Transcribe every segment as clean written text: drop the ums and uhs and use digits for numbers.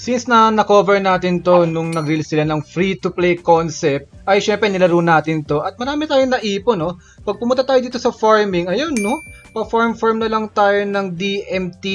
Since na-cover natin to nung nag-release sila ng free-to-play concept, ay syempre nilaro natin to at marami tayong naipon, no? Pag pumunta tayo dito sa farming, ayun, no? Pa-farm na lang tayo ng DMT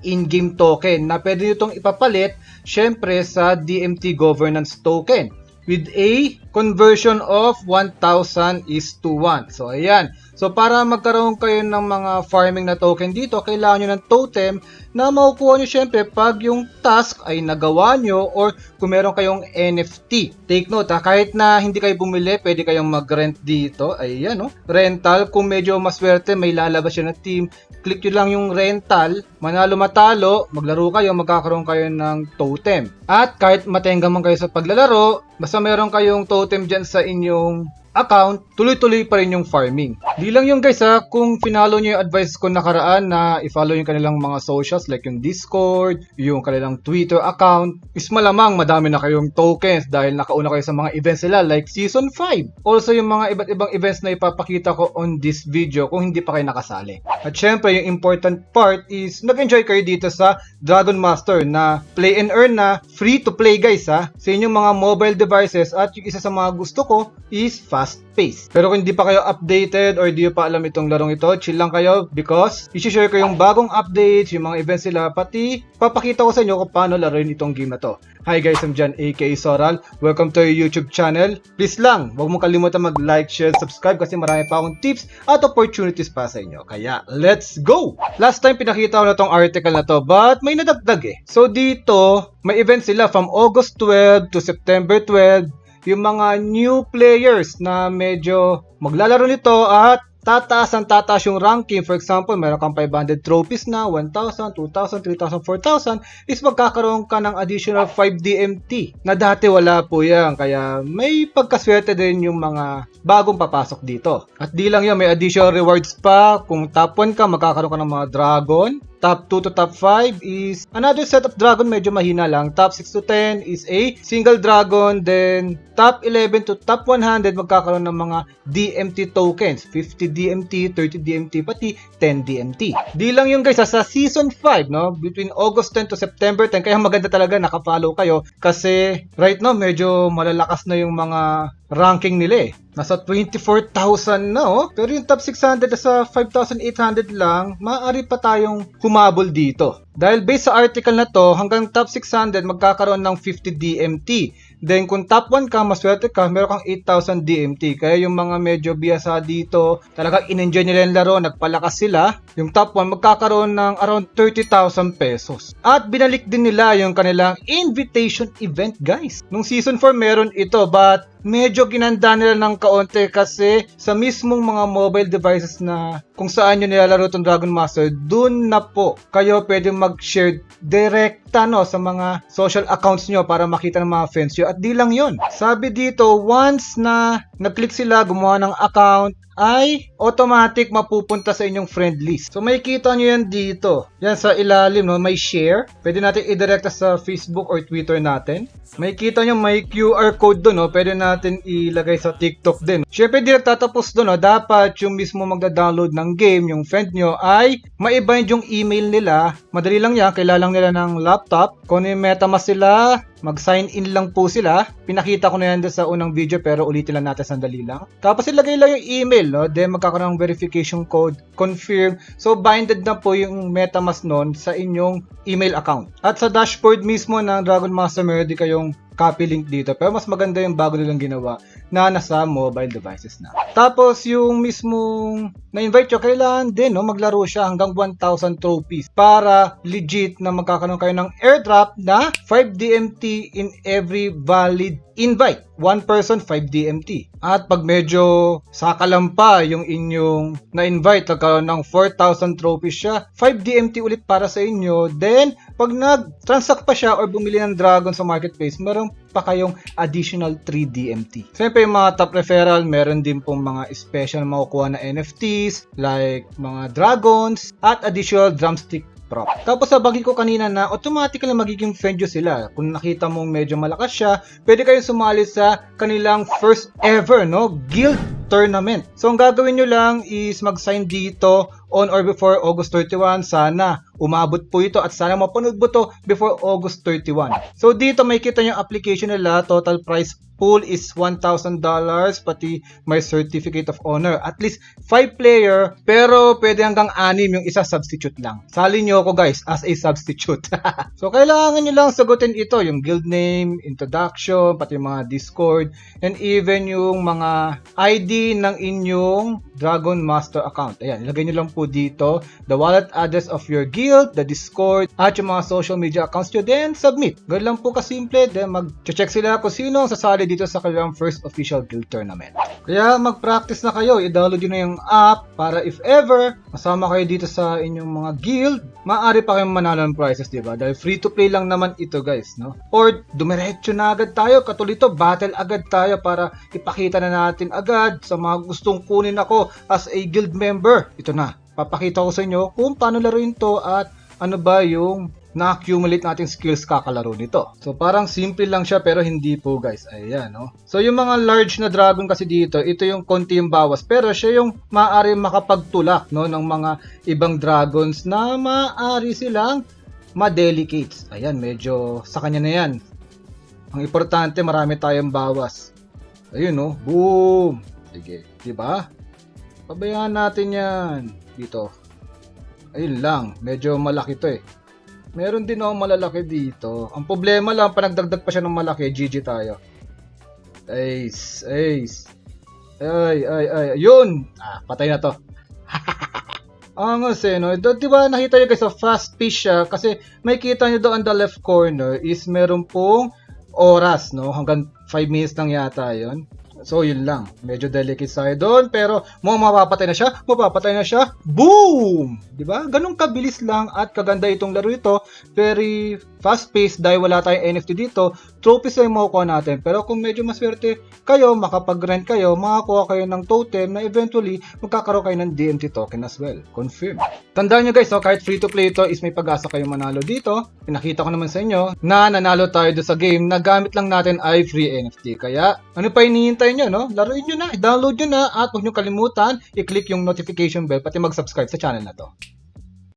in-game token na pwede nyo itong ipapalit syempre sa DMT governance token with a conversion of 1,000:1. So, ayan. So, para magkaroon kayo ng mga farming na token dito, kailangan nyo ng totem na makukuha nyo syempre pag yung task ay nagawa nyo or kung meron kayong NFT. Take note ha, kahit na hindi kayo bumili, pwede kayong mag-rent dito. Ayan, no? Rental, kung medyo maswerte, may lalabas yun na team. Click nyo lang yung rental, manalo matalo, maglaro kayo, magkakaroon kayo ng totem. At kahit matenga man kayo sa paglalaro, basta meron kayong totem dyan sa inyong account, tuloy-tuloy pa rin yung farming. Di lang yung guys ha, kung finalo nyo yung advice ko nakaraan na i-follow yung kanilang mga socials like yung Discord, yung kanilang Twitter account, is malamang madami na kayong tokens dahil nakauna kayo sa mga events nila like Season 5. Also yung mga iba't ibang events na ipapakita ko on this video kung hindi pa kayo nakasali. At syempre yung important part is nag-enjoy kayo dito sa Dragon Master na play and earn na free to play guys ha, sa inyong mga mobile devices at yung isa sa mga gusto ko is fast pace. Pero kung hindi pa kayo updated or hindi pa alam itong larong ito, chill lang kayo because i-share ko yung bagong updates, yung mga events sila, pati papakita ko sa inyo kung paano laruin itong game na to. Hi guys, I'm John aka Soral. Welcome to your YouTube channel. Please lang, huwag mong kalimutan mag-like, share, subscribe kasi marami pa akong tips at opportunities pa sa inyo. Kaya, let's go! Last time pinakita ko na tong article na to but may nadagdag eh. So dito, may event sila from August 12 to September 12. Yung mga new players na medyo maglalaro nito at tataas yung ranking. For example, meron kang 500 trophies na, 1,000, 2,000, 3,000, 4,000 is magkakaroon ka ng additional 5 DMT na dati wala po yan. Kaya may pagkaswerte din yung mga bagong papasok dito. At di lang yan, may additional rewards pa. Kung top 1 ka, magkakaroon ka ng mga dragon. Top 2 to top 5 is another set of dragon, medyo mahina lang. Top 6 to 10 is a single dragon. Then top 11 to top 100 magkakaroon ng mga DMT tokens. 50 DMT, 30 DMT, pati 10 DMT. Di lang yung guys, sa Season 5, no? Between August 10 to September 10. Kaya maganda talaga nakafollow kayo. Kasi right now, medyo malalakas na yung mga ranking nila eh. Nasa 24,000 na oh. Pero yung top 600 sa 5,800 lang, maaari pa tayong humabol dito. Dahil based sa article na to, hanggang top 600 magkakaroon ng 50 DMT. Then kung top 1 ka, maswerte ka, meron kang 8,000 DMT. Kaya yung mga medyo biyasa dito, talagang in-enjoy nila yung laro, nagpalakas sila. Yung top 1 magkakaroon ng around 30,000 pesos. At binalik din nila yung kanilang invitation event guys. Nung season 4 meron ito but medyo ginanda nila ng kaunti kasi sa mismong mga mobile devices na kung saan nyo nilalaro itong Dragon Master, dun na po kayo pwede mag-share direkta no, sa mga social accounts nyo para makita ng mga friends nyo. At di lang yun. Sabi dito, once na nag-click sila, gumawa ng account, ay automatic mapupunta sa inyong friend list. So makikita nyo yan dito. Yan sa ilalim, no? May share. Pwede natin i-directa sa Facebook or Twitter natin. Makikita nyo may QR code doon, no? Pwede natin ilagay sa TikTok din. Syempre di nagtatapos doon, no? Dapat yung mismo magda-download ng game, yung friend nyo ay maibind yung email nila. Madali lang yan, kailangan nila ng laptop. Kung yung MetaMask sila, mag-sign in lang po sila. Pinakita ko na yan sa unang video pero ulitin lang natin sandali lang. Tapos ilagay lang yung email, no? Then magkakaroon ng verification code, confirm. So binded na po yung MetaMask nun sa inyong email account. At sa dashboard mismo ng Dragon Master, meron din kayong copy link dito. Pero mas maganda yung bago nilang ginawa na nasa mobile devices na. Tapos yung mismong na-invite nyo, kailangan din no, maglaro siya hanggang 1,000 trophies para legit na magkakaroon kayo ng airdrop na 5 DMT in every valid invite. 1 person, 5 DMT. At pag medyo sakalampa yung inyong na-invite, nagkaroon ng 4,000 trophies siya, 5 DMT ulit para sa inyo. Then, pag nag-transact pa siya or bumili ng dragon sa marketplace, meron pa kayong additional 3 DMT. Siyempre, yung mga top referral, meron din pong mga special na makukuha na NFTs, like mga dragons, at additional drumstick prop. Tapos sabi ko kanina na automatically magiging friend nyo sila. Kung nakita mong medyo malakas siya, pwede kayong sumali sa kanilang first ever no guild tournament. So ang gagawin nyo lang is mag-sign dito on or before August 31. Sana umabot po ito at sana mapanood mo to before August 31. So dito may kita yung application nila. Total price pool is $1,000 pati may certificate of honor. At least 5 player pero pwede hanggang 6 yung isa substitute lang. Sali nyo ako guys as a substitute. So kailangan nyo lang sagutin ito, yung guild name, introduction, pati yung mga Discord, and even yung mga ID ng inyong Dragon Master account. Ayan, ilagay nyo lang po dito the wallet address of your guild, the Discord, at yung mga social media accounts nyo, then submit. Ganun lang po kasimple, then mag-check sila kung sino ang sasali dito sa kanilang first official guild tournament. Kaya mag-practice na kayo, i-download nyo na yung app para if ever masama kayo dito sa inyong mga guild, maaari pa kayong manalo ng prizes, diba? Dahil free to play lang naman ito guys, no? Or dumiretso na agad tayo, katulito, battle agad tayo para ipakita na natin agad sa mga gustong kunin ako as a guild member. Ito na, papakita ko sa inyo kung paano laruin to at ano ba yung na-accumulate nating skills kakalaro nito. So parang simple lang siya pero hindi po guys. Ayan, no? So yung mga large na dragon kasi dito, ito yung konti yung bawas. Pero siya yung maaari makapagtulak, no, ng mga ibang dragons na maaari silang ma-delicates. Ayan, medyo sa kanya na yan. Ang importante, marami tayong bawas. Ayun, no? Boom! Sige, diba? Pabayaan natin yan. Dito. Ayun lang, medyo malaki to eh. Meron din ako malalaki dito. Ang problema lang, panagdagdag pa siya ng malaki, GG tayo. Ace, ace. Ay, yun! Patay na to. Angas eh, no? Diba nakita nyo guys, so fast fish siya, kasi may kita nyo doon on the left corner is meron pong oras, no? Hanggang 5 minutes lang yata yun. So, yun lang. Medyo delicate tayo doon. Pero, mapapatay na siya. Boom! Diba? Ganun kabilis lang at kaganda itong laro ito. Very fast-paced dahil wala tayong NFT dito. Trophies ay makukuha natin. Pero kung medyo maswerte kayo, makapag-rent kayo, makakuha kayo ng totem na eventually magkakaroon kayo ng DMT token as well. Confirm. Tandaan nyo guys, so, kahit free-to-play ito is may pag-asa kayo manalo dito. Pinakita ko naman sa inyo na nanalo tayo doon sa game na gamit lang natin ay free NFT. Kaya, ano pa hinihintay nyo, no? Laruin nyo na, i-download nyo na at huwag nyo kalimutan i-click yung notification bell pati mag-subscribe sa channel na to.